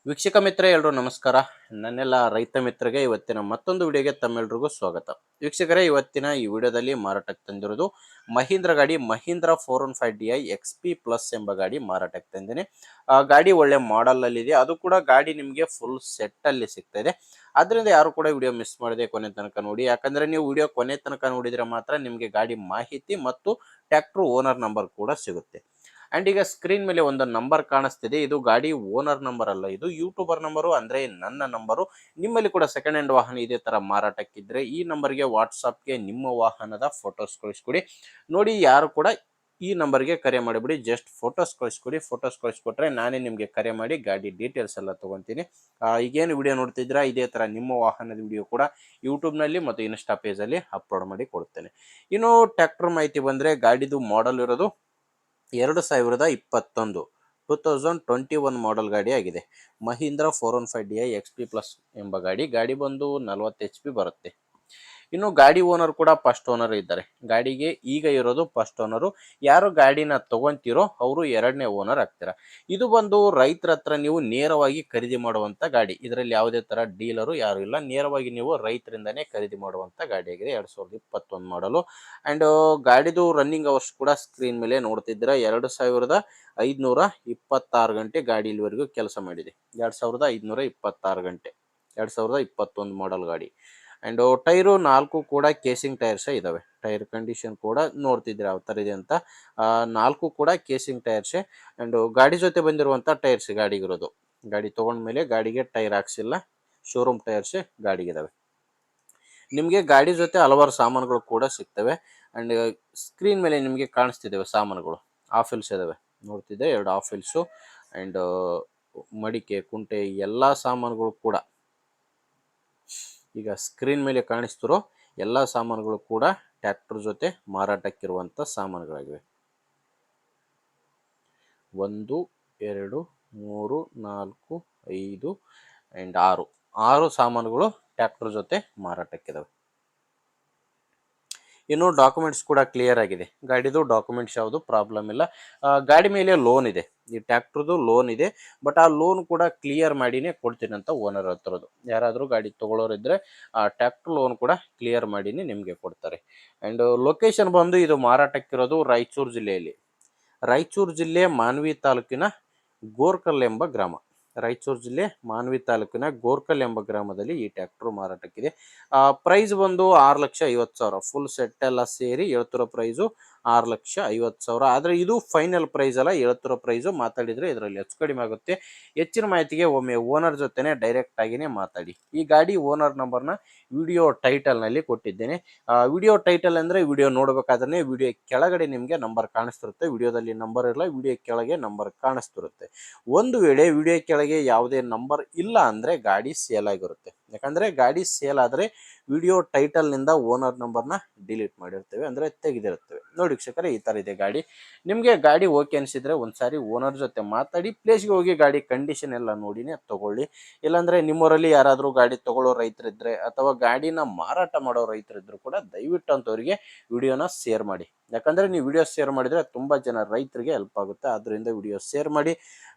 ವೀಕ್ಷಕ ಮಿತ್ರ ಎಲ್ರು ನಮಸ್ಕಾರ. ನನ್ನೆಲ್ಲ ರೈತ ಮಿತ್ರರಿಗೆ ಇವತ್ತಿನ ಮತ್ತೊಂದು ವಿಡಿಯೋಗೆ ತಮ್ಮೆಲ್ರಿಗೂ ಸ್ವಾಗತ. ವೀಕ್ಷಕರೇ, ಇವತ್ತಿನ ಈ ವಿಡಿಯೋದಲ್ಲಿ ಮಾರಾಟಕ್ಕೆ ತಂದಿರೋದು ಮಹೀಂದ್ರ ಗಾಡಿ ಮಹೀಂದ್ರ 415 DI XP ಪ್ಲಸ್ ಎಂಬ ಗಾಡಿ ಮಾರಾಟಕ್ಕೆ ತಂದಿನಿ. ಗಾಡಿ ಒಳ್ಳೆ ಮಾಡೆಲ್ ಅಲ್ಲಿ ಇದೆ. ಅದು ಕೂಡ ಗಾಡಿ ನಿಮಗೆ ಫುಲ್ ಸೆಟ್ ಅಲ್ಲಿ ಸಿಗ್ತಾ ಇದೆ. ಅದರಿಂದ ಯಾರು ಕೂಡ ವಿಡಿಯೋ ಮಿಸ್ ಮಾಡದೆ ಕೊನೆ ತನಕ ನೋಡಿ. ಯಾಕಂದ್ರೆ ನೀವು ವಿಡಿಯೋ ಕೊನೆ ತನಕ ನೋಡಿದ್ರೆ ಮಾತ್ರ ನಿಮಗೆ ಗಾಡಿ ಮಾಹಿತಿ ಮತ್ತು ಟ್ರ್ಯಾಕ್ಟರ್ ಓನರ್ ನಂಬರ್ ಕೂಡ ಸಿಗುತ್ತೆ. ಅಂಡ್ ಈಗ ಸ್ಕ್ರೀನ್ ಮೇಲೆ ಒಂದು ನಂಬರ್ ಕಾಣಿಸ್ತಿದೆ. ಇದು ಗಾಡಿ ಓನರ್ ನಂಬರ್ ಅಲ್ಲ, ಇದು ಯೂಟ್ಯೂಬರ್ ನಂಬರು, ಅಂದ್ರೆ ನನ್ನ ನಂಬರು. ನಿಮ್ಮಲ್ಲಿ ಕೂಡ ಸೆಕೆಂಡ್ ಹ್ಯಾಂಡ್ ವಾಹನ ಇದೇ ತರ ಮಾರಾಟಕ್ಕಿದ್ರೆ ಈ ನಂಬರ್ಗೆ ವಾಟ್ಸಾಪ್ಗೆ ನಿಮ್ಮ ವಾಹನದ ಫೋಟೋಸ್ ಕಳಿಸ್ಕೊಡಿ. ನೋಡಿ, ಯಾರು ಕೂಡ ಈ ನಂಬರ್ಗೆ ಕರೆ ಮಾಡಿಬಿಡಿ. ಜಸ್ಟ್ ಫೋಟೋಸ್ ಕಳಿಸ್ಕೊಡಿ. ಫೋಟೋಸ್ ಕಳಿಸ್ಕೊಟ್ರೆ ನಾನೇ ನಿಮಗೆ ಕರೆ ಮಾಡಿ ಗಾಡಿ ಡೀಟೇಲ್ಸ್ ಎಲ್ಲ ತಗೊಂತೀನಿ. ಈಗೇನು ವಿಡಿಯೋ ನೋಡ್ತಿದ್ರಾ, ಇದೇ ತರ ನಿಮ್ಮ ವಾಹನದ ವಿಡಿಯೋ ಕೂಡ ಯೂಟ್ಯೂಬ್ನಲ್ಲಿ ಮತ್ತು ಇನ್ಸ್ಟಾ ಪೇಜಲ್ಲಿ ಅಪ್ಲೋಡ್ ಮಾಡಿ ಕೊಡ್ತೇನೆ. ಇನ್ನು ಟ್ರ್ಯಾಕ್ಟರ್ ಮಾಹಿತಿ ಬಂದರೆ, ಗಾಡಿದು ಮಾಡೆಲ್ ಇರೋದು 2021 2021 ಮಾಡೆಲ್ ಗಾಡಿ ಆಗಿದೆ. ಮಹೀಂದ್ರ 415 DI XP ಪ್ಲಸ್ ಎಂಬ ಗಾಡಿ ಬಂದು 40 HP ಬರುತ್ತೆ. ಇನ್ನು ಗಾಡಿ ಓನರ್ ಕೂಡ ಫಸ್ಟ್ ಓನರ್ ಇದ್ದಾರೆ. ಗಾಡಿಗೆ ಈಗ ಇರೋದು ಫಸ್ಟ್ ಓನರು. ಯಾರು ಗಾಡಿನ ತಗೊಂತೀರೋ ಅವರು ಎರಡನೇ ಓನರ್ ಆಗ್ತೀರಾ. ಇದು ಬಂದು ರೈತರ ಹತ್ರ ನೀವು ನೇರವಾಗಿ ಖರೀದಿ ಮಾಡುವಂತ ಗಾಡಿ. ಇದರಲ್ಲಿ ಯಾವುದೇ ತರ ಡೀಲರು ಯಾರು ಇಲ್ಲ. ನೇರವಾಗಿ ನೀವು ರೈತರಿಂದಾನೇ ಖರೀದಿ ಮಾಡುವಂತ ಗಾಡಿ ಆಗಿದೆ. 2021 ಮಾಡಲು. ಅಂಡ್ ಗಾಡಿದು ರನ್ನಿಂಗ್ ಅವರ್ಸ್ ಕೂಡ ಸ್ಕ್ರೀನ್ ಮೇಲೆ ನೋಡ್ತಿದ್ದೀರಾ. 2526 ಗಂಟೆ ಗಾಡಿ ಇಲ್ಲಿವರೆಗೂ ಕೆಲಸ ಮಾಡಿದೆ. 2526 ಗಂಟೆ, 2021 ಮಾಡೆಲ್ ಗಾಡಿ. ಅಂಡ್ ಟೈರು 4 ಕೂಡ ಕೇಸಿಂಗ್ ಟೈರ್ಸ್ ಇದಾವೆ. ಟೈರ್ ಕಂಡೀಷನ್ ಕೂಡ ನೋಡ್ತಿದ್ರೆ ಯಾವ ತರ ಇದೆ ಅಂತ. 4 ಕೂಡ ಕೇಸಿಂಗ್ ಟೈರ್ಸ್. ಅಂಡ್ ಗಾಡಿ ಜೊತೆ ಬಂದಿರುವಂತ ಟೈರ್ಸ್ ಗಾಡಿಗಿರೋದು. ಗಾಡಿ ತಗೊಂಡ್ಮೇಲೆ ಗಾಡಿಗೆ ಟೈರ್ ಹಾಕ್ಸಿಲ್ಲ, ಶೋರೂಮ್ ಟೈರ್ಸ್ ಗಾಡಿಗಿದಾವೆ. ನಿಮಗೆ ಗಾಡಿ ಜೊತೆ ಹಲವಾರು ಸಾಮಾನುಗಳು ಕೂಡ ಸಿಗ್ತವೆ. ಅಂಡ್ ಸ್ಕ್ರೀನ್ ಮೇಲೆ ನಿಮಗೆ ಕಾಣಿಸ್ತಿದ್ದಾವೆ ಸಾಮಾನುಗಳು. ಆಫಿಲ್ಸ್ ಇದಾವೆ ನೋಡ್ತಿದ್ದೆ, 2 ಆಫಿಲ್ಸು. ಅಂಡ್ ಮಡಿಕೆ, ಕುಂಟೆ, ಎಲ್ಲ ಸಾಮಾನುಗಳು ಕೂಡ ಈಗ ಸ್ಕ್ರೀನ್ ಮೇಲೆ ಕಾಣಿಸ್ತಿರೋ ಎಲ್ಲ ಸಾಮಾನುಗಳು ಕೂಡ ಟ್ರ್ಯಾಕ್ಟರ್ ಜೊತೆ ಮಾರಾಟಕ್ಕಿರುವಂಥ ಸಾಮಾನುಗಳಾಗಿವೆ. 1 2 3 4 5 ಆ್ಯಂಡ್ 6 ಸಾಮಾನುಗಳು ಟ್ರ್ಯಾಕ್ಟರ್ ಜೊತೆ ಮಾರಾಟಕ್ಕಿದಾವೆ. ಇನ್ನು ಡಾಕ್ಯುಮೆಂಟ್ಸ್ ಕೂಡ ಕ್ಲಿಯರ್ ಆಗಿದೆ. ಗಾಡಿದು ಡಾಕ್ಯುಮೆಂಟ್ಸ್ ಯಾವುದು ಪ್ರಾಬ್ಲಮ್ ಇಲ್ಲ. ಗಾಡಿ ಮೇಲೆ ಲೋನ್ ಇದೆ. ಈ ಟ್ರ್ಯಾಕ್ಟರ್ದು ಲೋನ್ ಇದೆ. ಬಟ್ ಆ ಲೋನ್ ಕೂಡ ಕ್ಲಿಯರ್ ಮಾಡಿನೇ ಕೊಡ್ತೀನಿ ಅಂತ ಓನರ್ ಹತ್ರದ್ದು. ಯಾರಾದರೂ ಗಾಡಿ ತೊಗೊಳೋರಿದ್ರೆ ಆ ಟ್ರ್ಯಾಕ್ಟರ್ ಲೋನ್ ಕೂಡ ಕ್ಲಿಯರ್ ಮಾಡಿನೇ ನಿಮಗೆ ಕೊಡ್ತಾರೆ. ಆ್ಯಂಡ್ ಲೊಕೇಶನ್ ಬಂದು ಇದು ಮಾರಾಟಕ್ಕಿರೋದು ರಾಯಚೂರು ಜಿಲ್ಲೆಯಲ್ಲಿ. ರಾಯಚೂರು ಜಿಲ್ಲೆ ಮಾನ್ವಿ ತಾಲೂಕಿನ ಗೋರ್ಕಲ್ ಎಂಬ ಗ್ರಾಮ. ರಾಯಚೂರು ಜಿಲ್ಲೆ ಮಾನ್ವಿ ತಾಲೂಕಿನ ಗೋರ್ಕಲ್ ಎಂಬ ಗ್ರಾಮದಲ್ಲಿ ಈ ಟ್ರ್ಯಾಕ್ಟರ್ ಮಾರಾಟಕ್ಕಿದೆ. ಪ್ರೈಸ್ ಬಂದು 6,50,000. ಫುಲ್ ಸೆಟ್ ಎಲ್ಲ ಸೇರಿ ಹೇಳ್ತಿರೋ ಪ್ರೈಸು 6,50,000. ಆದರೆ ಇದು ಫೈನಲ್ ಪ್ರೈಸ್ ಅಲ್ಲ, ಹೇಳ್ತಿರೋ ಪ್ರೈಸು. ಮಾತಾಡಿದರೆ ಇದರಲ್ಲಿ ಹೆಚ್ಚು ಕಡಿಮೆ ಆಗುತ್ತೆ. ಹೆಚ್ಚಿನ ಮಾಹಿತಿಗೆ ಒಮ್ಮೆ ಓನರ್ ಜೊತೆನೆ ಡೈರೆಕ್ಟ್ ಆಗಿನೇ ಮಾತಾಡಿ. ಈ ಗಾಡಿ ಓನರ್ ನಂಬರ್ನ ವಿಡಿಯೋ ಟೈಟಲ್ನಲ್ಲಿ ಕೊಟ್ಟಿದ್ದೇನೆ. ವಿಡಿಯೋ ಟೈಟಲ್ ಅಂದರೆ ವಿಡಿಯೋ ನೋಡಬೇಕಾದ್ರೆ ವಿಡಿಯೋ ಕೆಳಗಡೆ ನಿಮಗೆ ನಂಬರ್ ಕಾಣಿಸ್ತಿರುತ್ತೆ. ವಿಡಿಯೋದಲ್ಲಿ ನಂಬರ್ ಇರಲ್ಲ, ವಿಡಿಯೋ ಕೆಳಗೆ ನಂಬರ್ ಕಾಣಿಸ್ತಿರುತ್ತೆ. ಒಂದು ವೇಳೆ ವಿಡಿಯೋ ಕೆಳಗೆ ಯಾವುದೇ ನಂಬರ್ ಇಲ್ಲ ಅಂದರೆ ಗಾಡಿ ಸೇಲ್ ಆಗಿರುತ್ತೆ. ಯಾಕಂದರೆ ಗಾಡಿ ಸೇಲ್ ಆದರೆ ವಿಡಿಯೋ ಟೈಟಲ್ನಿಂದ ಓನರ್ ನಂಬರ್ನ ಡಿಲೀಟ್ ಮಾಡಿರ್ತೇವೆ, ಅಂದರೆ ತೆಗೆದಿರುತ್ತೇವೆ. ನೋಡಿ ವೀಕ್ಷಕರೇ, ಈ ಥರ ಇದೆ ಗಾಡಿ. ನಿಮಗೆ ಗಾಡಿ ಓಕೆ ಅನಿಸಿದರೆ ಒಂದ್ಸಾರಿ ಓನರ್ ಜೊತೆ ಮಾತಾಡಿ ಪ್ಲೇಸ್ಗೆ ಹೋಗಿ ಗಾಡಿ ಕಂಡೀಷನ್ ಎಲ್ಲ ನೋಡಿನೇ ತಗೊಳ್ಳಿ. ಇಲ್ಲಾಂದರೆ ನಿಮ್ಮೂರಲ್ಲಿ ಯಾರಾದರೂ ಗಾಡಿ ತಗೊಳ್ಳೋ ರೈತರಿದ್ದರೆ ಅಥವಾ ಗಾಡಿನ ಮಾರಾಟ ಮಾಡೋ ರೈತರಿದ್ದರೂ ಕೂಡ ದಯವಿಟ್ಟು ಅಂಥವರಿಗೆ ವಿಡಿಯೋನ ಶೇರ್ ಮಾಡಿ. ಯಾಕಂದರೆ ನೀವು ವಿಡಿಯೋ ಶೇರ್ ಮಾಡಿದರೆ ತುಂಬ ಜನ ರೈತರಿಗೆ ಹೆಲ್ಪ್ ಆಗುತ್ತೆ. ಆದ್ದರಿಂದ ವಿಡಿಯೋ ಶೇರ್ ಮಾಡಿ.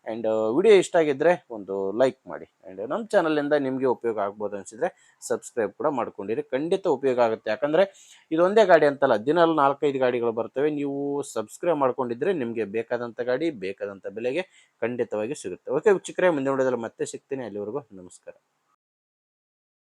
ಆ್ಯಂಡ್ ವಿಡಿಯೋ ಇಷ್ಟ ಆಗಿದ್ದರೆ ಒಂದು ಲೈಕ್ ಮಾಡಿ. ಆ್ಯಂಡ್ ನಮ್ಮ ಚಾನಲಿಂದ ನಿಮಗೆ ಉಪಯೋಗ ಆಗ್ಬೋದು ಅನಿಸಿದರೆ ಸಬ್ಸ್ಕ್ರೈಬ್ ಕೂಡ ಮಾಡ್ಕೊಂಡಿರಿ. ಖಂಡಿತ ಉಪಯೋಗ ಆಗುತ್ತೆ. ಯಾಕಂದರೆ ಇದೊಂದೇ ಗಾಡಿ ಅಂತಲ್ಲ, ದಿನಾಲು 4-5 ಗಾಡಿಗಳು ಬರ್ತವೆ. ನೀವು ಸಬ್ಸ್ಕ್ರೈಬ್ ಮಾಡ್ಕೊಂಡಿದ್ರೆ ನಿಮಗೆ ಬೇಕಾದಂಥ ಗಾಡಿ ಬೇಕಾದಂಥ ಬೆಲೆಗೆ ಖಂಡಿತವಾಗಿ ಸಿಗುತ್ತೆ. ಓಕೆ ವೀಕ್ಷಕರೇ, ಮುಂದಿನ ವಿಡಿಯೋದಲ್ಲಿ ಮತ್ತೆ ಸಿಗ್ತೀನಿ. ಅಲ್ಲಿವರೆಗೂ ನಮಸ್ಕಾರ.